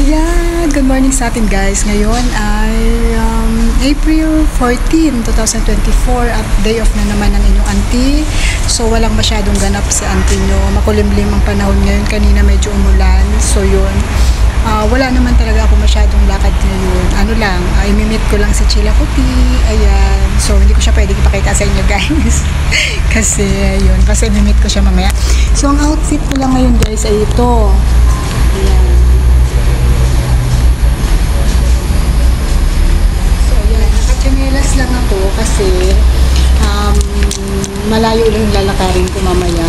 Ayan, good morning sa atin guys. Ngayon ay April 14, 2024 at day off na naman ng inyong auntie. So walang masyadong ganap si auntie nyo. Makulimlim ang panahon ngayon. Kanina medyo umulan. So yun, wala naman talaga ako masyadong lakad ngayon. Ano lang, imimit ko lang si Chila Kuti. Ayan, so hindi ko siya pwedeng ipakita sa inyo guys. Kasi yun, kasi imimit ko siya mamaya. So ang outfit ko lang ngayon guys ay ito. Ayan. Chinelas lang ako kasi malayo lang yung lalakarin ko mamaya.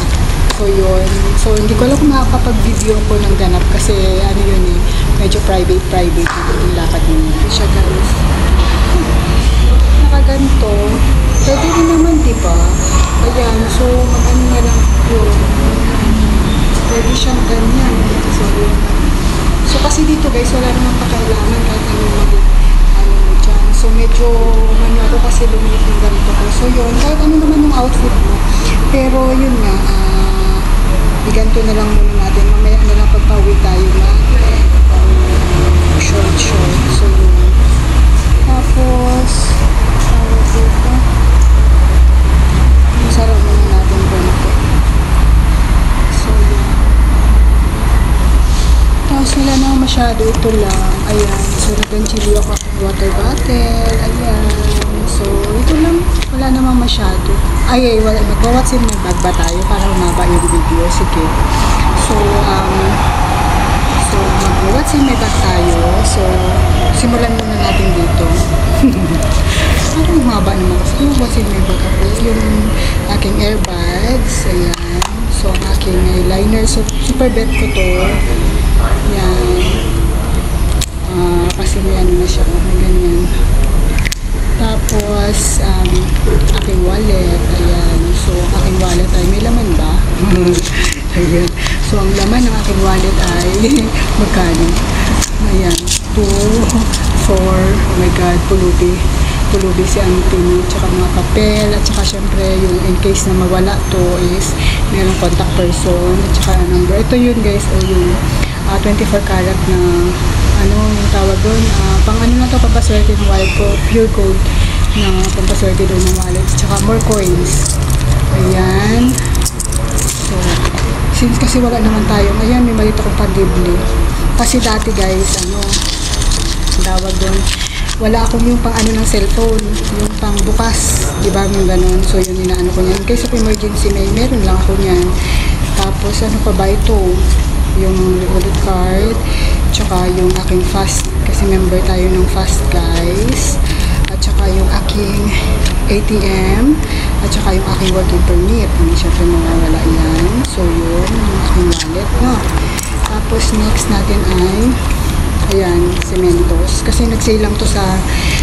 So yun. So hindi ko alam kung makakapag-video ko ng ganap kasi ano yun eh, medyo private yung lakad mo. Ito siya guys. Nakaganto. Pwede rin naman diba? Ayan. So magano na lang yun. Pwede siyang ganyan. So kasi dito guys wala namang pakailangan kahit ano dyan. So medyo ako kasi lumiit yung ganito ko. So yun, kahit ano naman yung outfit mo. Pero yun nga, iganto na lang muna natin. Mamaya na lang pagpawi tayo na short. So yun. Tapos, dito. Masarap muna natin ganito. So yun. Tapos wala na masyado, ito lang. Ayan, so nag-chili ako water bottle. Ayan, so ito lang, wala namang masyado. Wala, mag-what's in my bag ba tayo para umaba yung video? Sige. So mag-what's in my bag tayo. So simulan muna natin dito. Parang umaba naman kasi what's in my bag ako. Yung aking earbuds. Ayan, so ang aking eyeliner. So super bet ko to. Yan. Kasi may ano na siya. May ganyan. Tapos, aking wallet. Ayan. So, aking wallet ay may laman ba? Ayan. So, ang laman ng aking wallet ay magkano? Ayan. 2, 4, oh my God, pulubi si auntie, tsaka mga papel, at tsaka syempre yung in case na mawala to is mayroong contact person, at tsaka number. Ito yun guys, o yung 24 karat na ano yung tawag doon, pang ano na to, pampaswerte ng wallet ko, pure gold na pampaswerte doon ng wallet, tsaka more coins. Ayan. So since kasi wala naman tayo ngayon, may maliit akong pag-dibli kasi dati guys, ano tawag doon, wala akong yung pang ano ng cellphone, yung pang bukas, di ba, yung ganun. So yun, inaano ko niyan, in case of emergency meron lang ako niyan. Tapos ano pa ba ito, yung wallet card, tsaka yung aking fast, kasi member tayo ng fast guys, at tsaka yung aking ATM, at tsaka yung aking working permit, hindi syempre mawawala yan. So yun, yung aking wallet, no? Tapos next natin ay ayan, cementos. Kasi nag-sale lang to sa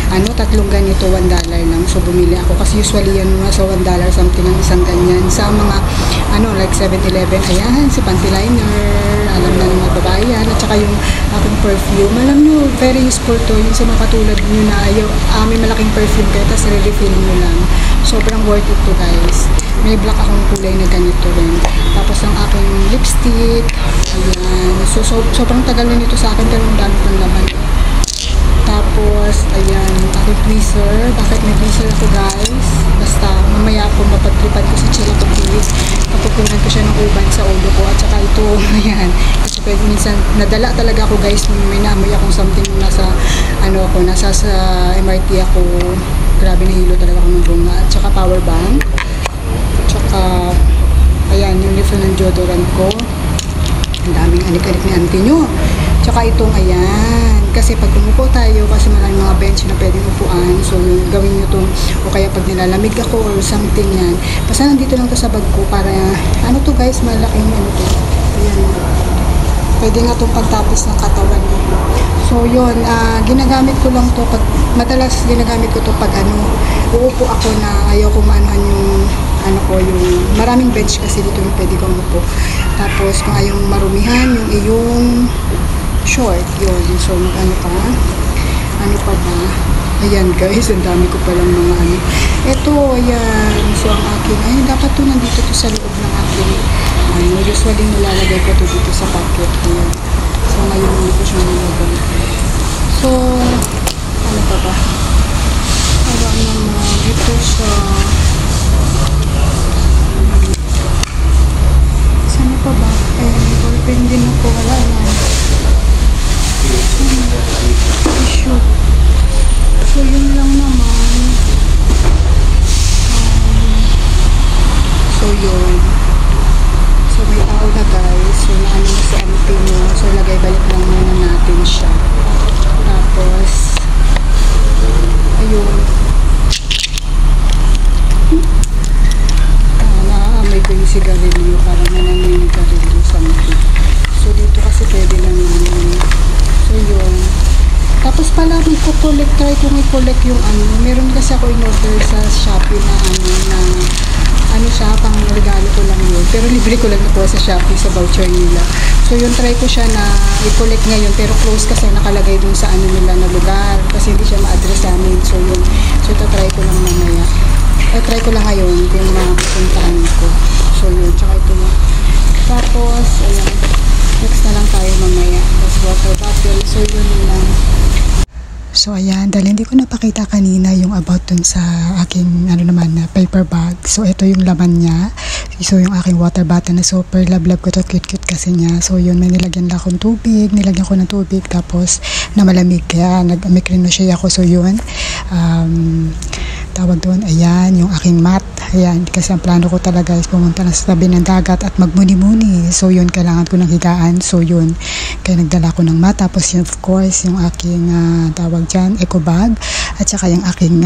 ano, tatlong ganito, $1 lang. So bumili ako kasi usually yan mga sa $1 something ang isang ganyan. Sa mga ano like 7-Eleven, ayan, si panty liner, alam na ng mga babae yan. At saka yung aking perfume. Alam nyo, very useful to. Yung sa mga katulad nyo na ayaw, may malaking perfume kayo, tapos re-refill nyo lang. Sobrang worth it to guys. May black akong kulay na ganito rin. Tapos ang aking lipstick, ayan. So sobrang tagal na nito sa akin, pero ang dami kong laman. Tapos, ayan, aking tweezer. Bakit may tweezer ako guys? Basta mamaya po mapagtripan ko si Chila Kuti. Kapukunan ko siya ng uban sa ulo ko. At saka ito, ayan. Kasi pwede minsan, nadala talaga ako guys nung may naamoy akong something nasa, ano ako, nasa sa MRT ako. Grabe, nahilo talaga ako ng bunga. At saka power bank. At saka, ayan, yung refill ng deodorant ko. Ang daming anik-anik ni auntie nyo. Tsaka itong ayan. Kasi pag umupo tayo, kasi maraming mga bench na pwedeng upuan. So yung gawin nyo to, o kaya pag nilalamig ako or something yan. Basta nandito lang to sa bag ko para, ano to guys, malaking ano to. Ayan. Pwede nga itong pagtapos ng katawan nyo. So yun, ginagamit ko lang to pag, madalas ginagamit ko to pag ano, uupo ako na ayaw ko maanuhan yung ano ko, yung maraming bench kasi dito yung pwede kong upo. Tapos kung ayaw marumihan yung iyong short, yun. So ano pa ba? Ayan guys, ang dami ko palang mga ano. Ito, ayan. So ang akin, ay dapat to nandito to sa loob ng akin. Usually nilalagay ko to dito sa pocket ko. So ngayon hindi ko siya nilalagay. try ko i-collect yung ano. Meron kasi ako in-order sa Shopee na siya, pang regalo ko lang yun. Pero libre ko lang nakuha sa Shopee sa voucher nila. So yun, try ko siya na i-collect ngayon. Pero close kasi nakalagay dun sa ano nila na lugar. Kasi hindi siya ma-address sa amin. So yun. So ito try ko lang mamaya. Try ko lang ngayon yung mga pupuntahan ko. So yun. Tsaka ito na. Tapos, ayan. Next na lang tayo mamaya. Tapos water bottle. So yun lang. So ayan, dahil hindi ko napakita kanina yung about dun sa aking paper bag. So ito yung laman niya. So yung aking water bottle na super love ko to, cute kasi niya. So yun, may nilagyan lang akong tubig, nilagyan ko ng tubig tapos na malamig, kaya nag-crochet ako. So yun, tawag doon, ayan, yung aking mat. Ayan, kasi ang plano ko talaga is pumunta na sa tabi ng dagat at magmuni-muni. So yun, kailangan ko ng higaan. So yun, kaya nagdala ko ng mat. Tapos yun, of course, yung aking tawag dyan, eco bag. At saka yung aking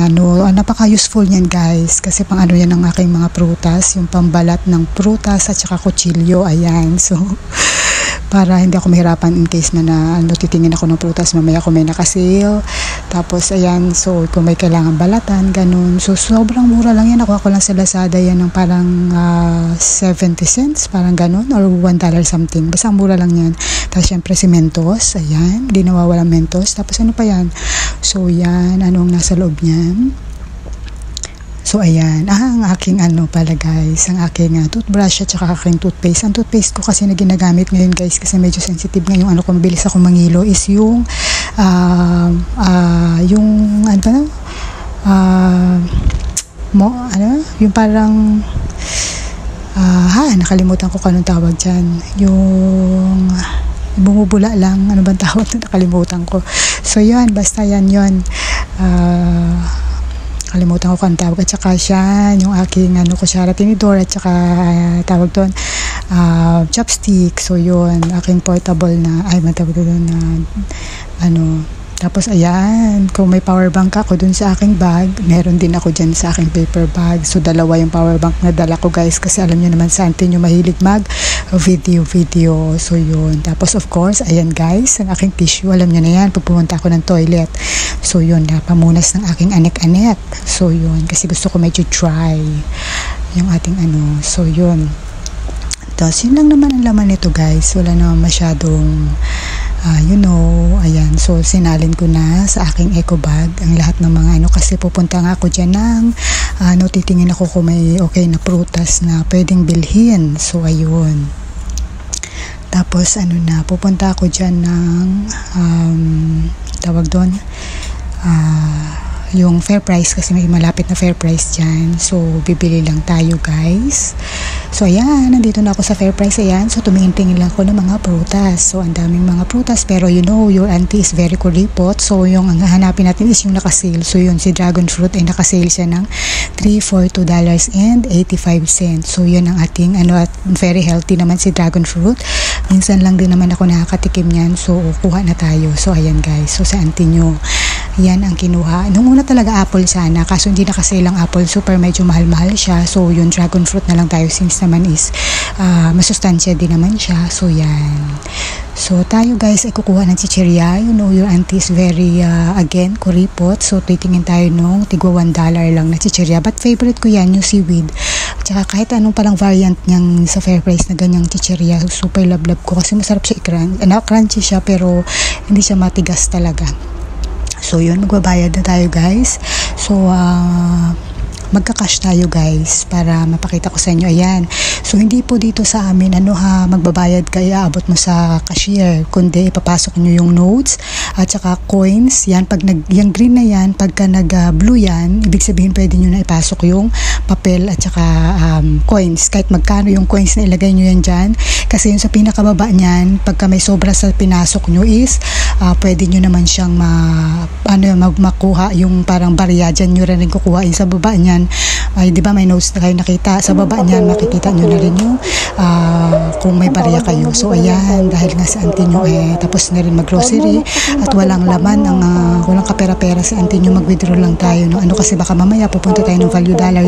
napaka-useful niyan guys. Kasi pang ano yan ng aking mga prutas. Yung pambalat ng prutas at saka kutsilyo. Ayan, so para hindi ako mahirapan in case na titingin ako ng prutas mamaya kung may nakasale. Tapos ayan, so kung may kailangan balatan, ganun. So sobrang mura lang yan. Nakuha ko lang sa Lazada yan ng parang 70 cents, parang ganun, or $1 something. Basta mura lang yan. Tapos syempre si Mentos, ayan, hindi nawawalang Mentos. Tapos ano pa yan? So yan, anong nasa loob niyan? So ayan, ang aking pala guys, ang aking toothbrush at saka aking toothpaste. Ang toothpaste ko kasi na ginagamit ngayon guys, kasi medyo sensitive ngayon, ko mabilis ako mangilo, is yung yung parang nakalimutan ko kanong tawag dyan, yung bumubula lang, ano bang tawag ito, nakalimutan ko. So yun, basta yan yun, kalimutan ko kung tawag. At saka siya, yung aking kutsara, tinidor, at saka tawag doon, chopstick. So yun, aking portable na, matawag doon na tapos ayan, kung may power bank ako dun sa aking bag, meron din ako dyan sa aking paper bag. So dalawa yung power bank na dala ko guys, kasi alam nyo naman sa atin yung mahilig mag video. So yun, tapos of course, ayan guys, ang aking tissue, alam nyo na yan pag pumunta ako ng toilet. So yun, pamunas ng aking anek-anek. So yun, kasi gusto ko medyo dry yung ating so yun. Tapos yun lang naman ang laman nito guys, wala naman masyadong ayan, so sinalin ko na sa aking eco bag ang lahat ng mga kasi pupunta nga ako dyan ng titingin ako kung may okay na prutas na pwedeng bilhin. So ayun, tapos pupunta ako dyan ng tawag doon, yung fair price, kasi may malapit na fair price dyan. So bibili lang tayo guys. So ayan, nandito na ako sa fair price. Ayan, so tumingin-tingin lang ako ng mga prutas. So ang daming mga prutas, pero your auntie is very kuripot. So yung ang hahanapin natin is yung nakasale. So yun, si dragon fruit ay nakasale siya ng 3 for $2.85. So yun ang ating at very healthy naman si dragon fruit. Minsan lang din naman ako nakakatikim niyan. So kuha na tayo. So ayan guys, so sa auntie nyo, yan ang kinuha. Nung una talaga apple sana, kaso hindi nakasale ang apple, super medyo mahal-mahal siya. So yun, dragon fruit na lang tayo, since naman is masustansya din naman siya. So yan, so tayo guys ay kukuha ng chichirya. Your auntie is very again kuripot. So titingin tayo nung tigwa $1 lang na chichirya, but favorite ko yan, yung seaweed. At saka kahit anong palang variant niyang sa fair price na ganyang chichirya, super love ko kasi masarap siya crunchy siya, pero hindi siya matigas talaga. So yun, magbabayad na tayo guys. So magka-cash tayo guys para mapakita ko sa inyo. Ayan, so hindi po dito sa amin magbabayad kaya abot mo sa cashier, kundi ipapasok nyo yung notes at saka coins. Yan, pag yung green na yan, pagka blue yan, ibig sabihin pwede nyo na ipasok yung papel at saka coins, kahit magkano yung coins na ilagay nyo yan dyan. Kasi yung sa pinakababa nyan, pagka may sobra sa pinasok nyo is pwede nyo naman siyang makuha yung parang barya dyan nyo rin kukuha sa baba nyan. Ay, di ba may notes na kayo nakita sa baba niyan, makikita nyo na rin yung kung may barya kayo. So ayan, dahil nga sa auntie nyo tapos na rin mag-grocery at walang laman, walang kapera-pera sa auntie nyo, mag-withdraw lang tayo kasi baka mamaya pupunta tayo ng Value Dollar.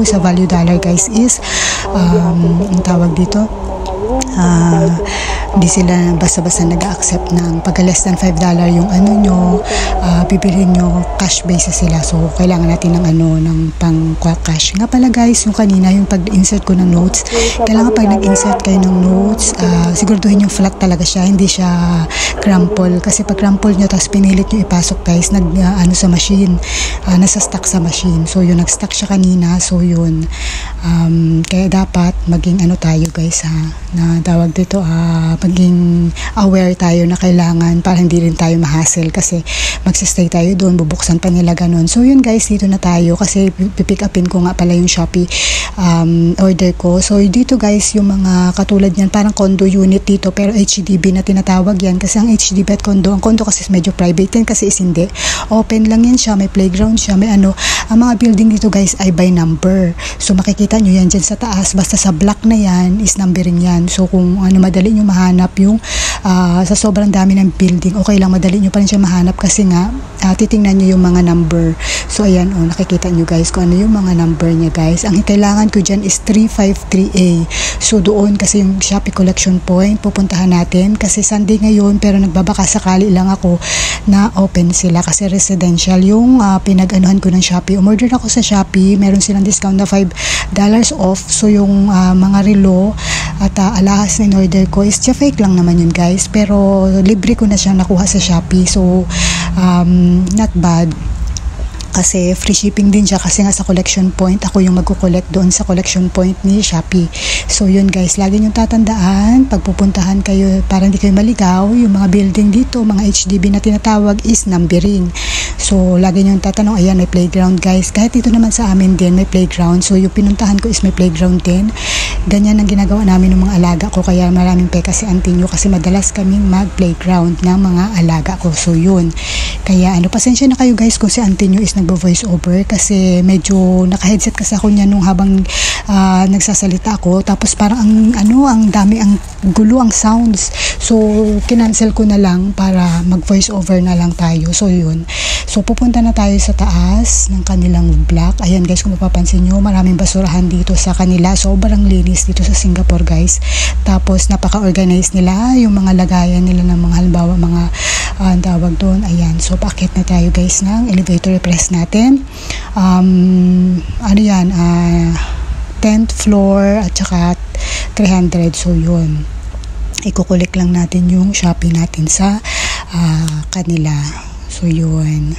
Sa Value Dollar guys is ang tawag dito Hindi sila basta-basta nag-accept ng pagka less than $5 yung ano nyo, bibilhin nyo, cash basis sila. So, kailangan natin ng ng pang cash. Nga pala guys, yung kanina, yung pag-insert ko ng notes, kailangan pag nag-insert kayo ng notes, siguraduhin yung flat talaga siya, hindi siya crumple. Kasi pag crumple nyo, tapos pinilit nyo ipasok guys, sa machine, nasa stuck sa machine. So, yun, nag-stuck siya kanina. So, yun. Kaya dapat maging tayo guys na tawag dito, maging aware tayo na kailangan para hindi rin tayo ma-hassle kasi magsistay tayo doon, bubuksan pa nila ganun. So yun guys, dito na tayo kasi pipick upin ko nga pala yung Shopee order ko. So dito guys, yung mga katulad niyan, parang condo unit dito pero HDB na tinatawag yan kasi ang HDB at condo, ang condo kasi medyo private yan kasi is hindi. Open lang yan siya, may playground siya, may ang mga building dito guys ay by number. So makikita nyo yan dyan sa taas, basta sa block na yan is numbering yan. So kung madali nyo mahanap yung sa sobrang dami ng building, okay lang, madali nyo pa rin siya mahanap kasi nga titingnan nyo yung mga number. So ayan, nakikita nyo guys kung ano yung mga number niya guys. Ang kailangan ko dyan is 353A. So doon kasi yung Shopee collection point, pupuntahan natin kasi Sunday ngayon pero nagbabaka sakali lang ako na open sila kasi residential yung pinag-anuhan ko ng Shopee. Umorder ako sa Shopee, meron silang discount na $5 off. So yung mga relo at alahas na in-order ko is fake lang naman yun guys, pero libre ko na siya nakuha sa Shopee. So not bad kasi free shipping din siya kasi nga sa collection point ako yung magko-collect doon sa collection point ni Shopee. So yun guys, lagi nyo tatandaan pag pupuntahan kayo para hindi kayo maligaw, yung mga building dito, mga HDB na tinatawag is numbering. So lagi nyo tatanong, ayan may playground guys, kahit dito naman sa amin din may playground. So yung pinuntahan ko is may playground din. Ganyan ang ginagawa namin ng mga alaga ko, kaya maraming peka si auntie nyo kasi madalas kaming mag-playground ng mga alaga ko. So yun, kaya pasensya na kayo guys kung si auntie nyo is nagbo-voice over kasi medyo naka-headset kasi ako niya nung habang nagsasalita ako, tapos parang ang dami, ang gulo ang sounds. So kinancel ko na lang para mag-voice over na lang tayo. So yun, so pupunta na tayo sa taas ng kanilang block. Ayan guys, kung mapapansin nyo, maraming basurahan dito sa kanila, sobrang linis dito sa Singapore guys. Tapos napaka-organize nila yung mga lagayan nila ng mga halimbawa mga tawag doon. Ayan, so paakit na tayo guys ng elevator, press natin. 10th floor at saka 300. So yun, ikukulik lang natin yung Shopee natin sa kanila. So yun,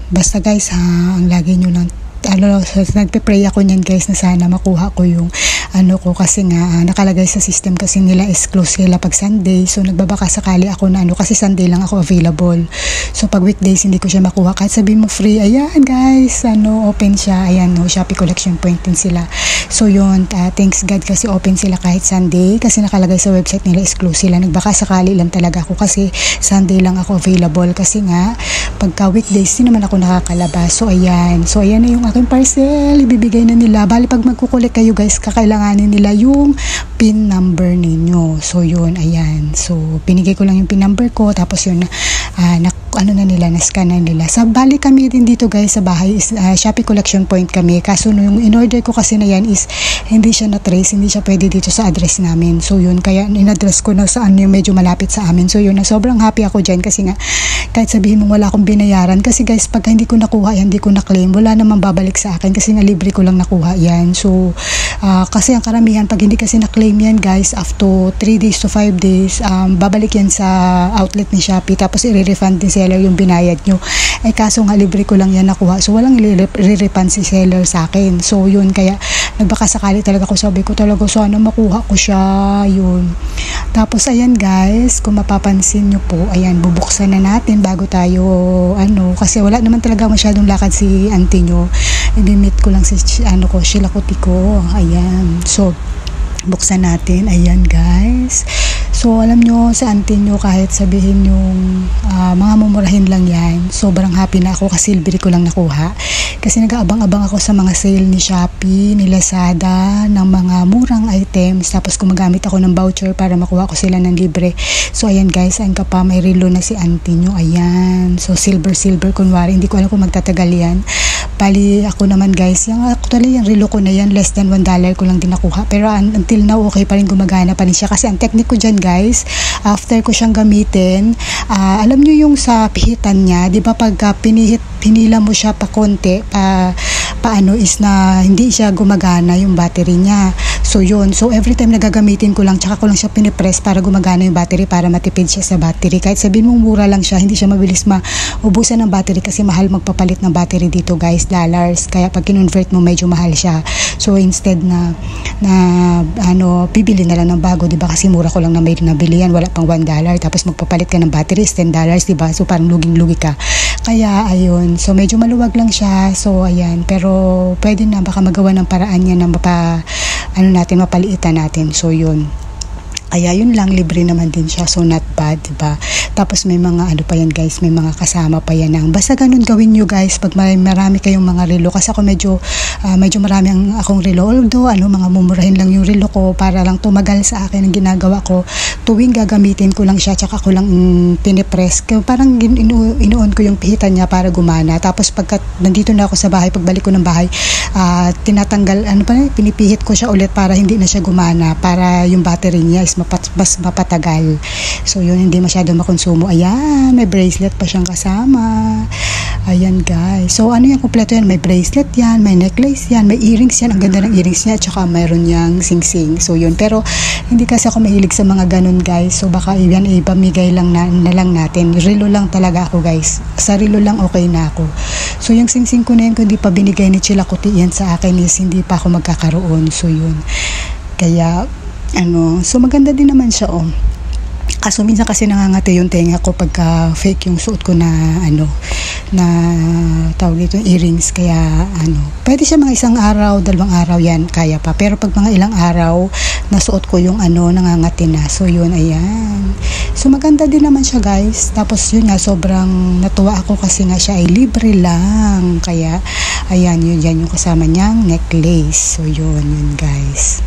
basta guys ang lagi nyo lang nagpe-pray ako niyan guys na sana makuha ko yung ko kasi nga nakalagay sa system kasi nila is close sila pag Sunday. So nagbabaka sakali ako na kasi Sunday lang ako available. So pag weekdays hindi ko siya makuha kahit sabihin mo free. Ayan guys, open siya. Ayan, Shopee collection point din sila. So yun, thanks God kasi open sila kahit Sunday kasi nakalagay sa website nila is close sila. Nagbaka sakali lang talaga ako kasi Sunday lang ako available kasi nga pagka weekdays din naman ako nakakalabas. So ayan na yung aking parcel, ibibigay na nila. Bali pag magkukulik kayo guys, kakailanganin nila yung PIN number ninyo. So yun, ayan. So pinigay ko lang yung PIN number ko, tapos yun na-scan na nila. Sa bali kami din dito guys sa bahay is Shopee collection point kami. Kaso yung in-order ko kasi na yan is hindi siya na-trace, hindi siya pwede dito sa address namin. So yun, kaya in-address ko na saan yung medyo malapit sa amin. So yun, sobrang happy ako dyan kasi nga kahit sabihin mong wala akong binayaran kasi guys pagka hindi ko nakuha yan, hindi ko na-claim, wala namang babalik sa akin kasi nga libre ko lang nakuha yan. So kasi ang karamihan pag hindi kasi na-claim yan guys, after 3 days to 5 days babalik yan sa outlet ni Shopee, tapos i-refund din seller yung binayad nyo. Kaso nga libre ko lang yan nakuha, so walang i-refund si seller sa akin. So yun, kaya nagbaka sakali talaga ko, sabi ko talaga sana makuha ko siya. Yun, tapos ayan guys, kung mapapansin nyo po, ayan, bubuksan na natin bago tayo kasi wala naman talaga masyadong lakad si auntie nyo. I-meet ko lang si Sheila Kuti ko. Ayan, so buksan natin. Ayan guys, so alam nyo sa auntie nyo, kahit sabihin yung mga mumurahin lang yan, sobrang happy na ako kasi libre ko lang nakuha. Kasi nag-aabang-abang ako sa mga sale ni Shopee, ni Lazada, ng mga murang items. Tapos gumagamit ako ng voucher para makuha ko sila ng libre. So ayan guys, ayan ka pa, may relo na si auntie nyo. Ayan, so silver kunwari, hindi ko alam kung magtatagal yan. Bali ako naman guys, actually yung relo ko na yan, less than $1 ko lang din nakuha. Pero until now okay pa rin, gumagana pa rin siya. Kasi ang technique ko dyan guys, after ko siyang gamitin, alam nyo yung sa pihitan niya, di ba pag pinila mo siya pa konti, paano is na hindi siya gumagana yung battery niya. So yun, so every time nagagamitin ko lang, tsaka ko lang siya pinipress para gumagana yung battery, para matipid siya sa battery. Kahit sabihin mong mura lang siya, hindi siya mabilis maubusan ng battery kasi mahal magpapalit ng battery dito guys, dollars. Kaya pag kinonvert mo medyo mahal siya. So instead na bibili na lang ng bago, 'di ba? Kasi mura ko lang na may nabili yan, wala pang $1. Tapos magpapalit ka ng battery is $10, 'di ba? So parang luging-lugi ka. Kaya ayun, so medyo maluwag lang siya. So ayan, pero pwede na baka magawa ng paraan niya na mapaliitan natin. So yun. Kaya yun lang, libre naman din siya. So not bad, diba? Tapos may mga ano pa yan guys, may mga kasama pa yan. Basta ganun gawin nyo guys pag marami kayong mga relo. Kasi ako medyo marami akong relo. Although mga mumurahin lang yung relo ko para lang tumagal sa akin ang ginagawa ko. Tuwing gagamitin ko lang siya, tsaka ko lang pinipress. Parang inuon ko yung pihitan niya para gumana. Tapos pagka nandito na ako sa bahay, pagbalik ko ng bahay, tinatanggal, pinipihit ko siya ulit para hindi na siya gumana. Para yung battery niya is mas mapatagal. So yun, hindi masyado makonsumo. Ayan, may bracelet pa siyang kasama. Ayan guys. So ano yan, kompleto yan. May bracelet yan, may necklace yan, may earrings yan. Ang ganda ng earrings niya. Tsaka mayroon niyang sing-sing. So yun. Pero hindi kasi ako mahilig sa mga ganun guys. So baka yan ipamigay lang na lang natin. Relo lang talaga ako guys. Sa relo lang okay na ako. So yung sing-sing ko na yan, kung di pa binigay ni Chila Kuti yan sa akin is hindi pa ako magkakaroon. So yun. Kaya so maganda din naman siya Kaso minsan kasi nangangati yung tenga ko pagka fake yung suot ko na na tawag dito earrings. Kaya pwede siya mga 1 araw, 2 araw yan, kaya pa. Pero pag mga ilang araw nasuot ko yung nangangati na. So yun, ayan. So maganda din naman siya guys. Tapos yun nga, sobrang natuwa ako kasi nga siya ay libre lang. Kaya ayan, yun yan yung kasama niyang necklace. So yun guys.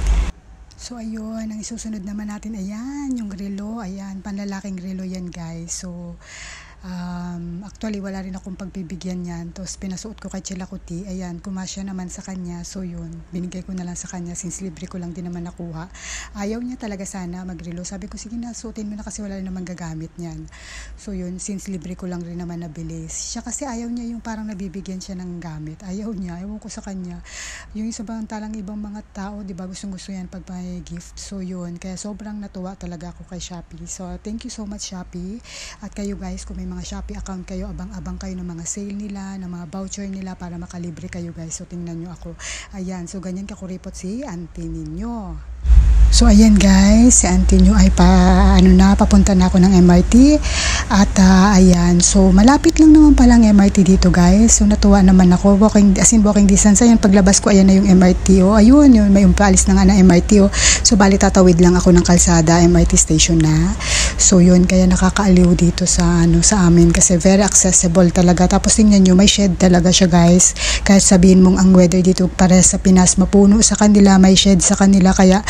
So ayun, ang isusunod naman natin, ayan, yung relo, ayan, panlalaking relo yan guys. So actually wala rin akong pagbibigyan yan. Tapos pinasuot ko kay Chila Kuti, ayan, kumasya naman sa kanya. So yun, binigay ko na lang sa kanya since libre ko lang din naman nakuha. Ayaw niya talaga sana magrelo. Sabi ko, sige na, suotin mo na kasi wala rin naman gagamit niyan. So yun, since libre ko lang rin naman nabili. Siya kasi ayaw niya yung parang nabibigyan siya ng gamit. Ayaw niya, ewan ko sa kanya. Yung isa bang talang ibang mga tao, diba, gustong-gusto yan pag may gift. So yun, kaya sobrang natuwa talaga ako kay Shopee. So thank you so much Shopee. At kayo guys, kung may mga Shopee account kayo, abang-abang kayo ng mga sale nila, ng mga voucher nila para makalibre kayo guys. So tingnan nyo ako. Ayan, so ganyan kakuripot si auntie ninyo. So ayan guys, si auntie nyo ay papunta na ako ng MRT. At ayan, so malapit lang naman palang MRT dito guys. So natuwa naman ako, walking distance. Ayan, paglabas ko, ayan na yung MRT. Ayun, yun, may umpaalis na nga na MRT. So bali tatawid lang ako ng kalsada, MRT station na. So yun, kaya nakakaaliw dito sa amin kasi very accessible talaga. Tapos tingnan nyo, may shed talaga siya guys. Kahit sabihin mong ang weather dito para sa Pinas, mapuno sa kanila, may shed sa kanila. Kaya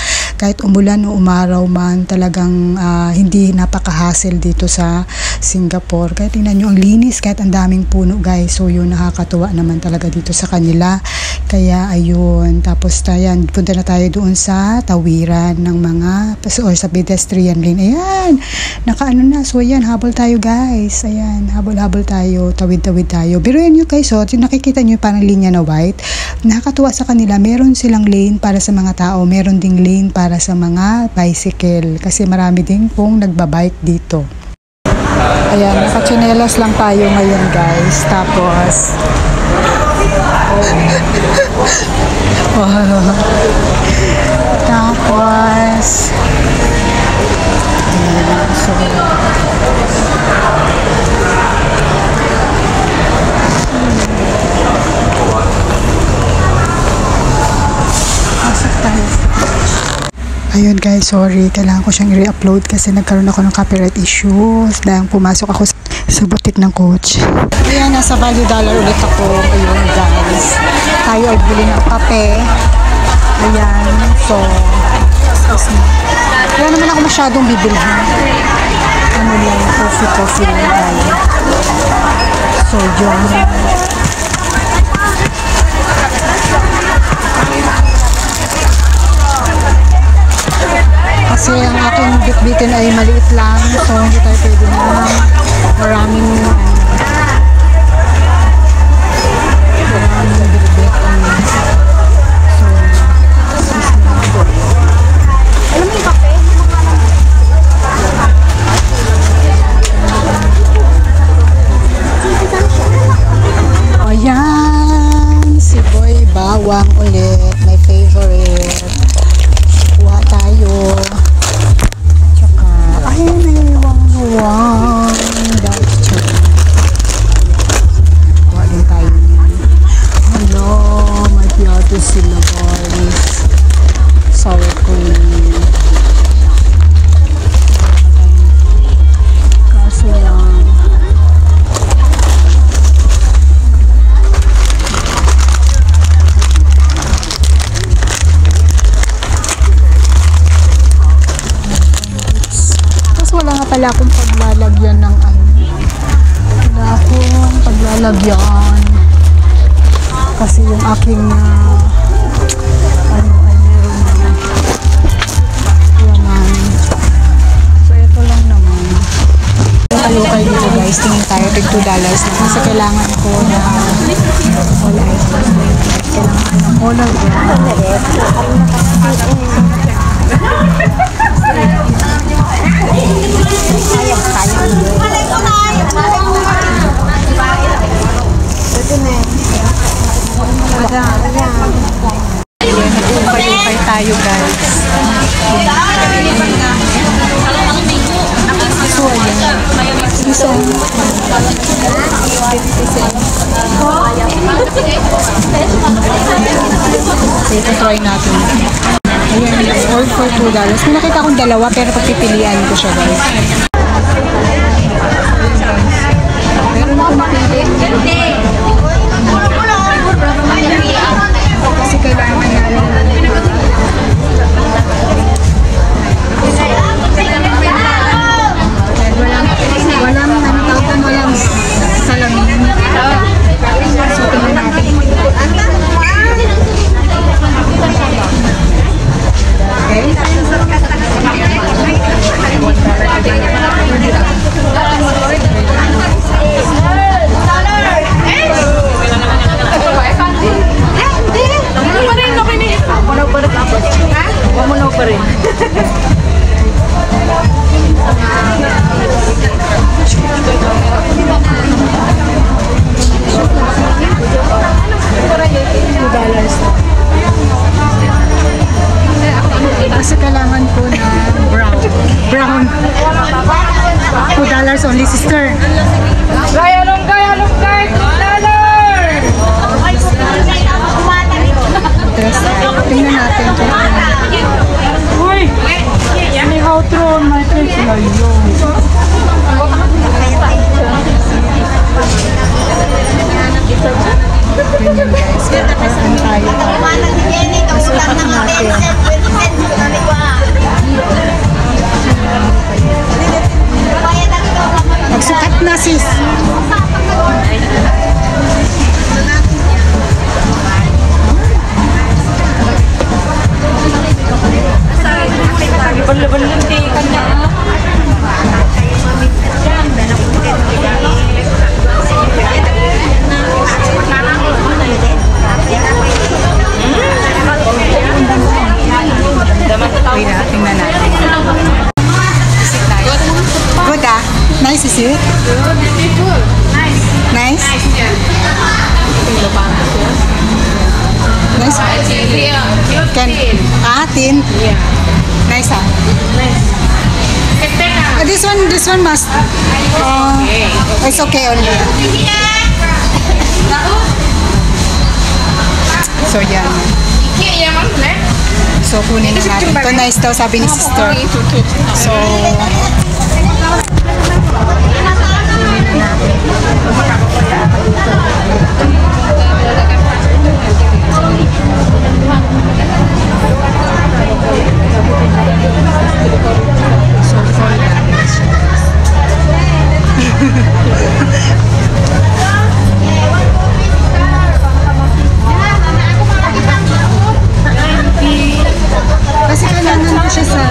kahit umulan o umaraw man, talagang hindi napaka-hassle dito sa Singapore. Kaya tingnan nyo, ang linis kahit ang daming puno guys. So yun, nakakatuwa naman talaga dito sa kanila. Kaya ayun, tapos ayan, punta na tayo doon sa tawiran ng mga or sa pedestrian lane. Ayan, na. So ayan, habol tayo guys. Ayan, habol tayo, tawid tayo. Pero yan yun guys, nakikita nyo parang linya na white. Nakakatuwa sa kanila, meron silang lane para sa mga tao, meron ding lane para sa mga bicycle. Kasi marami din pong nagbabike dito. Ayan, nakachinelas lang tayo ngayon guys. Tapos ayun guys, sorry, kailangan ko siyang i-re-upload kasi nagkaroon ako ng copyright issues dahil pumasok ako sa butik ng Coach. Ayan, nasa Value Dollar ulit ako. Ayun guys, tayo ay bili ng kape. Ayan, so wala naman ako masyadong bibilhan. Ano lang, coffee lang tayo. So yun, Kasi ang aking bitbitin ay maliit lang. So, hindi tayo pwede na maraming bitbit. So, alam mo yung kape? Ayan, si Boy Bawang ulit, my favorite. Kuha tayo. Tsaka, ay, may wang-wang. Kuha din tayo niyan. Hello, may piyato sila guys. Sour cream. Kaso lang, wala nga pala akong paglalagyan ng ano. Wala akong paglalagyan. Kasi yung aking ano ay meron naman. Laman. So ito lang naman. Kalukay dito guys. Tingin tayo. Tig $2 na. Kasi kailangan ko na wala ito. Kailangan ko ng color Nag-upay tayo guys. So ayan. So, 50 cents. So ito try natin. Ayan, all for $2. May nakita akong dalawa pero pagpipilian ko siya guys. Meron akong pili. Kasi kailangan walang salamin. So, tingnan natin. Kasi kailangan ko na brown. $2 only, sister. Gaya long $2. Tingnan natin kung ano. Uy! May how thrown my face na yun. Ganyan guys. Ano tayo? Masukat natin. Magsukat na sis. Baluntikan na. Tingnan natin. Good ah. Nice is it? Nice? Nice? Can, tin? Nice ah? This one must. It's okay only. So yan. So kunin na natin. Ito nice daw sabi ni sister. So kunin na natin. So for kasi kailangan ko siya sa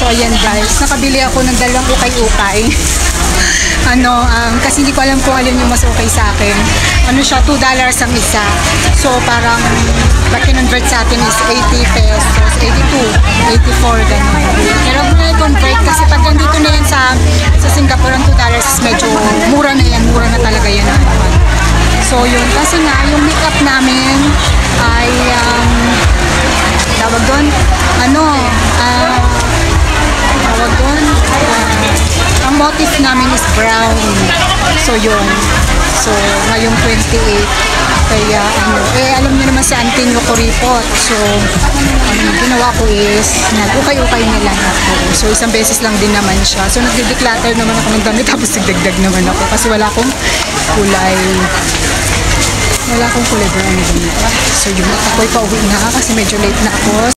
So, ayan guys. Nakabili ako ng dalawang ukay-ukay. Kasi hindi ko alam kung alin yung mas okay sa akin. Ano siya, $2 ang isa. So, parang pag kinonvert sa atin is 80 pesos, 82, 84, gano'n. Pero kung na-convert, kasi pag nandito na yan sa Singapore, ang $2 is medyo mura na yan. Mura na talaga yan. So, yun. Kasi nga, yung makeup namin ay, tawag doon, ang motif namin is brown. So, yun. So, ngayong 28. Kaya, alam niyo naman si Auntie nyo kuripot. So, ginawa ko is, nag-ukay-ukay na lang ako. So, isang beses lang din naman siya. So, nagde-declutter naman ako ng damit, tapos nagdagdag naman ako. Kasi wala akong kulay brown. So, yun. Ako'y pauwi na kasi medyo late na ako.